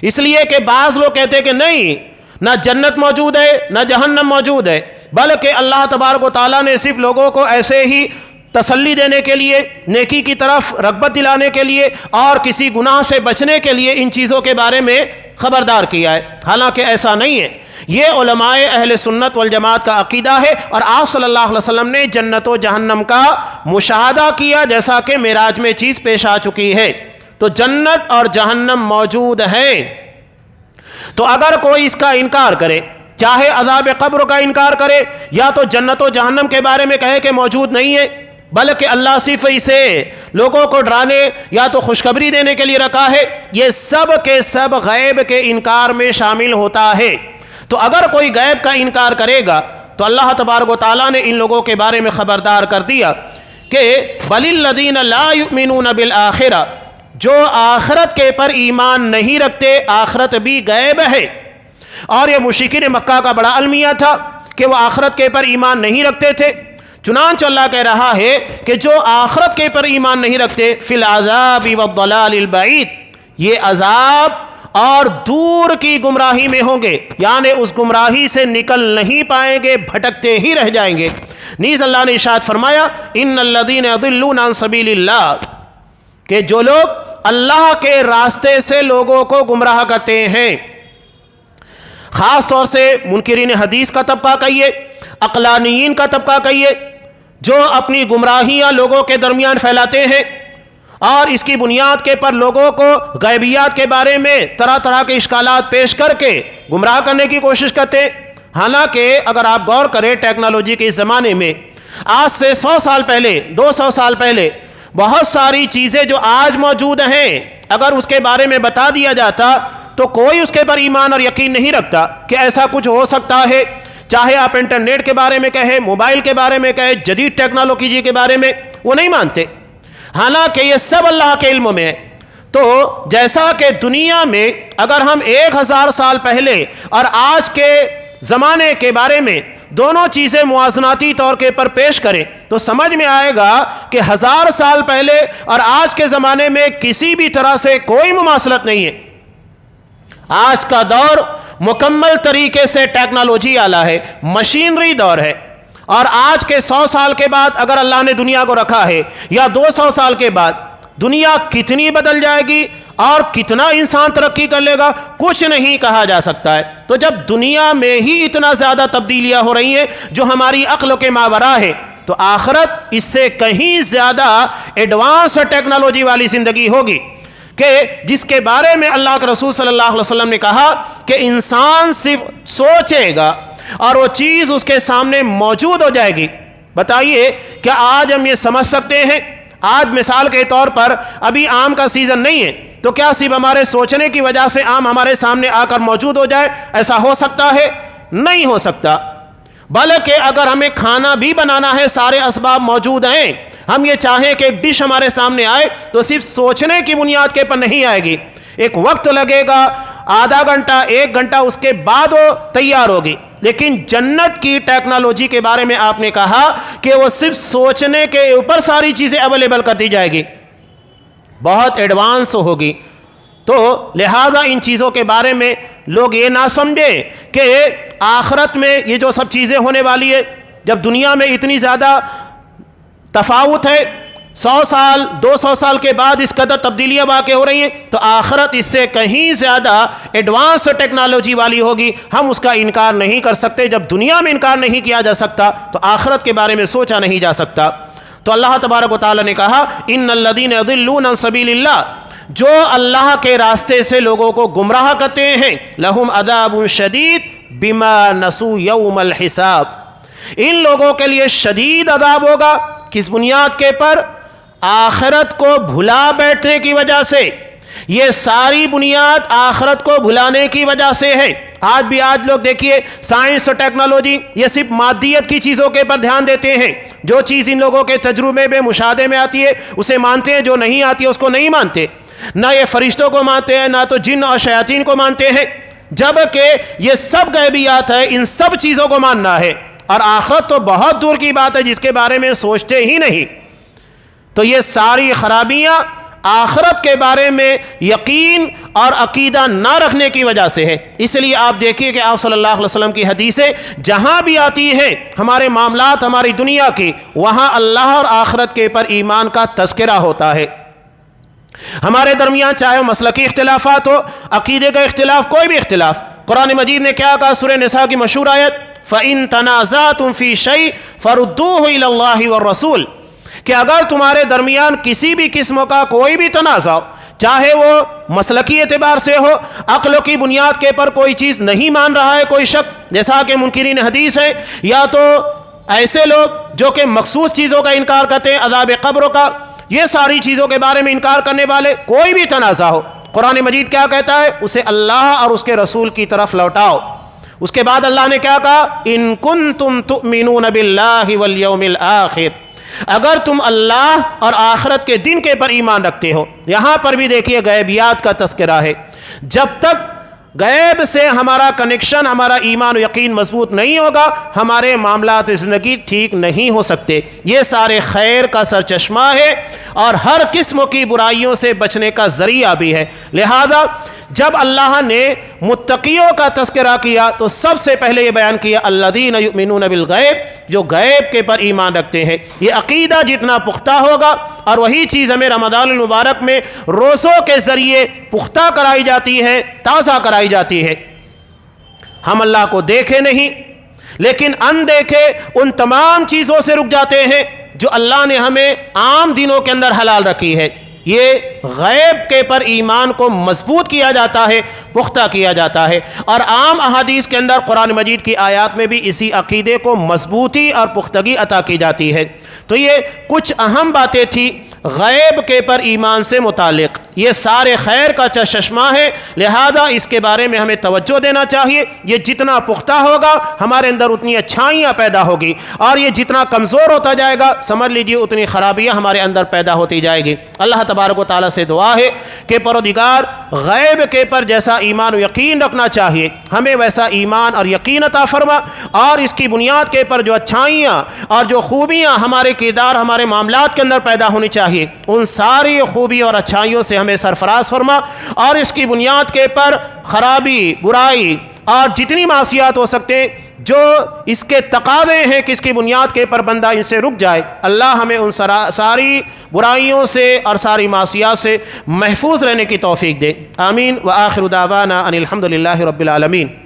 اس لیے کہ بعض لوگ کہتے ہیں کہ نہیں، نہ جنت موجود ہے نہ جہنم موجود ہے، بلکہ اللہ تبارک و تعالیٰ نے صرف لوگوں کو ایسے ہی تسلی دینے کے لیے، نیکی کی طرف رغبت دلانے کے لیے، اور کسی گناہ سے بچنے کے لیے ان چیزوں کے بارے میں خبردار کیا ہے، حالانکہ ایسا نہیں ہے۔ یہ علماء اہل سنت والجماعت کا عقیدہ ہے، اور آپ صلی اللہ علیہ وسلم نے جنت و جہنم کا مشاہدہ کیا جیسا کہ معراج میں چیز پیش آ چکی ہے، تو جنت اور جہنم موجود ہے۔ تو اگر کوئی اس کا انکار کرے، چاہے عذاب قبر کا انکار کرے یا تو جنت و جہنم کے بارے میں کہے کہ موجود نہیں ہے، بلکہ اللہ صرف اسے لوگوں کو ڈرانے یا تو خوشخبری دینے کے لیے رکھا ہے، یہ سب کے سب غیب کے انکار میں شامل ہوتا ہے۔ تو اگر کوئی غیب کا انکار کرے گا تو اللہ تبارک و تعالیٰ نے ان لوگوں کے بارے میں خبردار کر دیا کہ بل الذین لا یؤمنون بالآخرہ، جو آخرت کے پر ایمان نہیں رکھتے، آخرت بھی غیب ہے۔ اور یہ مشرکین مکہ کا بڑا المیہ تھا کہ وہ آخرت کے پر ایمان نہیں رکھتے تھے، چنانچہ اللہ کہہ رہا ہے کہ جو آخرت کے پر ایمان نہیں رکھتے فی العذاب والضلال البعید، یہ عذاب اور دور کی گمراہی میں ہوں گے، یعنی اس گمراہی سے نکل نہیں پائیں گے، بھٹکتے ہی رہ جائیں گے۔ نیز اللہ نے ارشاد فرمایا ان الذین یضلون عن سبیل اللہ، کہ جو لوگ اللہ کے راستے سے لوگوں کو گمراہ کرتے ہیں، خاص طور سے منکرین حدیث کا طبقہ کہیے، عقلانیین کا طبقہ کہیے، جو اپنی گمراہیاں لوگوں کے درمیان پھیلاتے ہیں اور اس کی بنیاد کے پر لوگوں کو غیبیات کے بارے میں طرح طرح کے اشکالات پیش کر کے گمراہ کرنے کی کوشش کرتے ہیں۔ حالانکہ اگر آپ غور کریں ٹیکنالوجی کے اس زمانے میں، آج سے 100 سال پہلے، 200 سال پہلے بہت ساری چیزیں جو آج موجود ہیں، اگر اس کے بارے میں بتا دیا جاتا تو کوئی اس کے پر ایمان اور یقین نہیں رکھتا کہ ایسا کچھ ہو سکتا ہے۔ چاہے آپ انٹرنیٹ کے بارے میں کہیں، موبائل کے بارے میں کہیں، جدید ٹیکنالوجی کے بارے میں، وہ نہیں مانتے، حالانکہ یہ سب اللہ کے علم میں ہے۔ تو جیسا کہ دنیا میں اگر ہم 1000 سال پہلے اور آج کے زمانے کے بارے میں دونوں چیزیں موازناتی طور کے پر پیش کریں تو سمجھ میں آئے گا کہ 1000 سال پہلے اور آج کے زمانے میں کسی بھی طرح سے کوئی مماثلت نہیں ہے۔ آج کا دور مکمل طریقے سے ٹیکنالوجی والا ہے، مشینری دور ہے، اور آج کے 100 سال کے بعد اگر اللہ نے دنیا کو رکھا ہے یا 200 سال کے بعد دنیا کتنی بدل جائے گی اور کتنا انسان ترقی کر لے گا، کچھ نہیں کہا جا سکتا ہے۔ تو جب دنیا میں ہی اتنا زیادہ تبدیلیاں ہو رہی ہیں جو ہماری عقل کے ماوراء ہے، تو آخرت اس سے کہیں زیادہ ایڈوانس ٹیکنالوجی والی زندگی ہوگی کہ جس کے بارے میں اللہ کے رسول صلی اللہ علیہ وسلم نے کہا کہ انسان صرف سوچے گا اور وہ چیز اس کے سامنے موجود ہو جائے گی۔ بتائیے کیا آج ہم یہ سمجھ سکتے ہیں؟ آج مثال کے طور پر ابھی آم کا سیزن نہیں ہے، تو کیا صرف ہمارے سوچنے کی وجہ سے آم ہمارے سامنے آ کر موجود ہو جائے؟ ایسا ہو سکتا ہے؟ نہیں ہو سکتا۔ بلکہ اگر ہمیں کھانا بھی بنانا ہے، سارے اسباب موجود ہیں، ہم یہ چاہیں کہ ڈش ہمارے سامنے آئے تو صرف سوچنے کی بنیاد کے پر نہیں آئے گی، ایک وقت لگے گا، آدھا گھنٹہ 1 گھنٹہ، اس کے بعد وہ تیار ہوگی۔ لیکن جنت کی ٹیکنالوجی کے بارے میں آپ نے کہا کہ وہ صرف سوچنے کے اوپر ساری چیزیں اویلیبل کر دی جائے گی، بہت ایڈوانس ہوگی۔ تو لہذا ان چیزوں کے بارے میں لوگ یہ نہ سمجھے کہ آخرت میں یہ جو سب چیزیں ہونے والی ہے جب دنیا میں اتنی زیادہ تفاوت ہے، 100 سال 200 سال کے بعد اس قدر تبدیلیاں واقع ہو رہی ہیں، تو آخرت اس سے کہیں زیادہ ایڈوانس ٹیکنالوجی والی ہوگی. ہم اس کا انکار نہیں کر سکتے. جب دنیا میں انکار نہیں کیا جا سکتا تو آخرت کے بارے میں سوچا نہیں جا سکتا. تو اللہ تبارک و تعالیٰ نے کہا ان الذین یضلون عن سبیل اللہ، جو اللہ کے راستے سے لوگوں کو گمراہ کرتے ہیں، لہم عذاب شدید بما نسوا یوم الحساب، ان لوگوں کے لیے شدید عذاب ہوگا. کس بنیاد کے پر؟ آخرت کو بھلا بیٹھنے کی وجہ سے. یہ ساری بنیاد آخرت کو بھلانے کی وجہ سے ہے. آج لوگ دیکھیے سائنس اور ٹیکنالوجی یہ صرف مادیت کی چیزوں کے پر دھیان دیتے ہیں. جو چیز ان لوگوں کے تجربے میں مشاہدے میں آتی ہے اسے مانتے ہیں، جو نہیں آتی ہے اس کو نہیں مانتے. نہ یہ فرشتوں کو مانتے ہیں، نہ تو جن اور شیاطین کو مانتے ہیں، جبکہ یہ سب غیبیات ہے. ان سب چیزوں کو ماننا ہے، اور آخرت تو بہت دور کی بات ہے جس کے بارے میں سوچتے ہی نہیں. تو یہ ساری خرابیاں آخرت کے بارے میں یقین اور عقیدہ نہ رکھنے کی وجہ سے ہے. اس لیے آپ دیکھیے کہ آپ صلی اللہ علیہ وسلم کی حدیثیں جہاں بھی آتی ہیں ہمارے معاملات ہماری دنیا کی، وہاں اللہ اور آخرت کے پر ایمان کا تذکرہ ہوتا ہے. ہمارے درمیان چاہے مسلکی اختلافات ہو، عقیدے کا اختلاف، کوئی بھی اختلاف، قرآن مجید نے کیا کہا؟ سورہ نساء کی مشہور آیت فَإِن تَنَازَعْتُمْ فِي شَيْءٍ فَرُدُّوهُ إِلَى اللَّهِ وَالرَّسُولِ، کہ اگر تمہارے درمیان کسی بھی قسم کا کوئی بھی تنازع ہو، چاہے وہ مسلکی اعتبار سے ہو، عقل کی بنیاد کے پر کوئی چیز نہیں مان رہا ہے کوئی شخص، جیسا کہ منکرین حدیث ہے، یا تو ایسے لوگ جو کہ مخصوص چیزوں کا انکار کرتے ہیں، عذاب قبر کا، یہ ساری چیزوں کے بارے میں انکار کرنے والے، کوئی بھی تنازع ہو، قرآن مجید کیا کہتا ہے؟ اسے اللہ اور اس کے رسول کی طرف لوٹاؤ. اس کے بعد اللہ نے کیا کہا؟ ان کنتم تؤمنون باللہ والیوم الآخر، اگر تم اللہ اور آخرت کے دن کے پر ایمان رکھتے ہو. یہاں پر بھی دیکھیے غیبیات کا تذکرہ ہے. جب تک غیب سے ہمارا کنیکشن، ہمارا ایمان و یقین مضبوط نہیں ہوگا، ہمارے معاملات زندگی ٹھیک نہیں ہو سکتے. یہ سارے خیر کا سرچشمہ ہے اور ہر قسم کی برائیوں سے بچنے کا ذریعہ بھی ہے. لہذا جب اللہ نے متقیوں کا تذکرہ کیا تو سب سے پہلے یہ بیان کیا الذین یؤمنون بالغیب، جو غیب کے پر ایمان رکھتے ہیں. یہ عقیدہ جتنا پختہ ہوگا، اور وہی چیز ہمیں رمضان المبارک میں روزوں کے ذریعے پختہ کرائی جاتی ہے، تازہ کرائی جاتی ہے. ہم اللہ کو دیکھے نہیں لیکن اندیکھے ان تمام چیزوں سے رک جاتے ہیں جو اللہ نے ہمیں عام دنوں کے اندر حلال رکھی ہے. یہ غیب کے پر ایمان کو مضبوط کیا جاتا ہے، پختہ کیا جاتا ہے. اور عام احادیث کے اندر قرآن مجید کی آیات میں بھی اسی عقیدے کو مضبوطی اور پختگی عطا کی جاتی ہے. تو یہ کچھ اہم باتیں تھیں غیب کے پر ایمان سے متعلق. یہ سارے خیر کا چشمہ ہے، لہذا اس کے بارے میں ہمیں توجہ دینا چاہیے. یہ جتنا پختہ ہوگا ہمارے اندر اتنی اچھائیاں پیدا ہوگی، اور یہ جتنا کمزور ہوتا جائے گا سمجھ لیجیے اتنی خرابیاں ہمارے اندر پیدا ہوتی جائے گی. اللہ تبارک و تعالیٰ سے دعا ہے کہ پروردگار غیب کے پر جیسا ایمان و یقین رکھنا چاہیے ہمیں ویسا ایمان اور یقین عطا فرما، اور اس کی بنیاد کے پر جو اچھائیاں اور جو خوبیاں ہمارے کردار ہمارے معاملات کے اندر پیدا ہونی چاہیے ان ساری خوبی اور اچھائیوں سے ہمیں سرفراز فرما، اور اس کی بنیاد کے پر خرابی، برائی اور جتنی معصیات ہو سکتے جو اس کے تقاضے ہیں کہ اس کی بنیاد کے پر بندہ ان سے رک جائے، اللہ ہمیں ان ساری برائیوں سے اور ساری معصیات سے محفوظ رہنے کی توفیق دے. آمین. وآخر دعوانا ان الحمد للہ رب العالمین.